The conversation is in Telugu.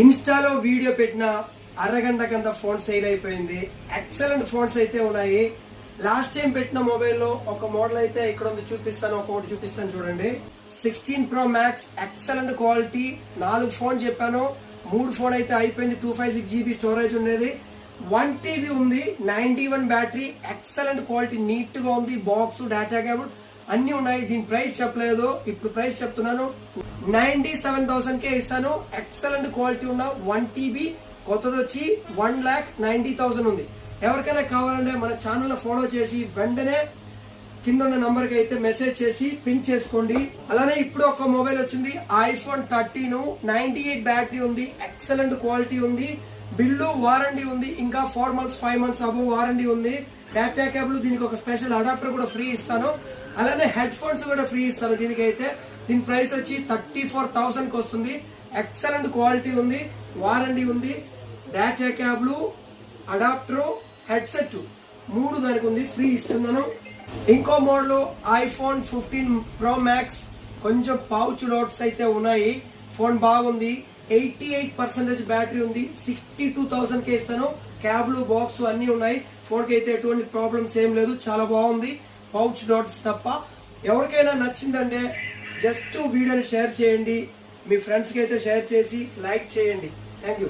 ఇన్స్టాలో వీడియో పెట్టిన అరగంటకంత ఫోన్ సేల్ అయిపోయింది. ఎక్సలెంట్ ఫోన్స్ అయితే ఉన్నాయి. లాస్ట్ టైం పెట్టిన మొబైల్లో ఒక మోడల్ అయితే ఇక్కడ ఉంది, చూపిస్తాను. ఒక్కొక్కటి చూపిస్తాను చూడండి. 16 Pro Max excellent quality. 4 phone చెప్పాను, 3 ఫోన్ అయితే అయిపోయింది. 256 GB స్టోరేజ్ ఉండేది, 1 TB ఉంది, 91 బ్యాటరీ. ఎక్సలెంట్ క్వాలిటీ, నీట్ గా ఉంది. బాక్స్, డేటా కేబుల్ అన్ని ఉన్నాయి. దీని ప్రైస్ చెప్పలేదు, ఇప్పుడు ప్రైస్ చెప్తున్నాను. 97,000కే ఇస్తాను. ఎక్సలెంట్ క్వాలిటీ ఉన్న 1 TB కొత్తది వచ్చి 1,90,000 ఉంది. ఎవరికైనా కావాలంటే మన ఛానల్ ఫాలో చేసి వెంటనే కింద ఉన్న నంబర్ కి అయితే మెసేజ్ చేసి పిన్ చేసుకోండి. అలానే ఇప్పుడు ఒక మొబైల్ వచ్చింది, iPhone 13, 98 బ్యాటరీ ఉంది. ఎక్సలెంట్ క్వాలిటీ ఉంది. బిల్లు, వారంటీ ఉంది. ఇంకా 4 months 5 months అబౌవ్ వారంటీ ఉంది. డేటా కేబుల్, దీనికి ఒక స్పెషల్ అడాప్టర్ కూడా ఫ్రీ ఇస్తాను. అలానే హెడ్ ఫోన్స్ కూడా ఫ్రీ ఇస్తాను దీనికైతే. దీని ప్రైస్ వచ్చి 34,000 కి వస్తుంది. ఎక్సలెంట్ క్వాలిటీ ఉంది, వారంటీ ఉంది. డేటా కేబుల్, అడాప్టర్, హెడ్సెట్ 3 దానికి ఉంది, ఫ్రీ ఇస్తున్నాను. ఇంకో మోడల్ iPhone 15 Pro Max, కొంచెం పౌచ్ డోట్స్ అయితే ఉన్నాయి. ఫోన్ బాగుంది, 88% బ్యాటరీ ఉంది. 62,000 కే ఇస్తాను. కేబుల్, బాక్స్ అన్ని ఉన్నాయి. ఫోన్ కి అయితే ఎటువంటి ప్రాబ్లమ్స్ ఏం లేదు, చాలా బాగుంది. పౌచ్ డాట్స్ తప్ప. ఎవరికైనా నచ్చిందంటే జస్ట్ వీడియోని షేర్ చేయండి, మీ ఫ్రెండ్స్ కి అయితే షేర్ చేసి లైక్ చేయండి. Thank you.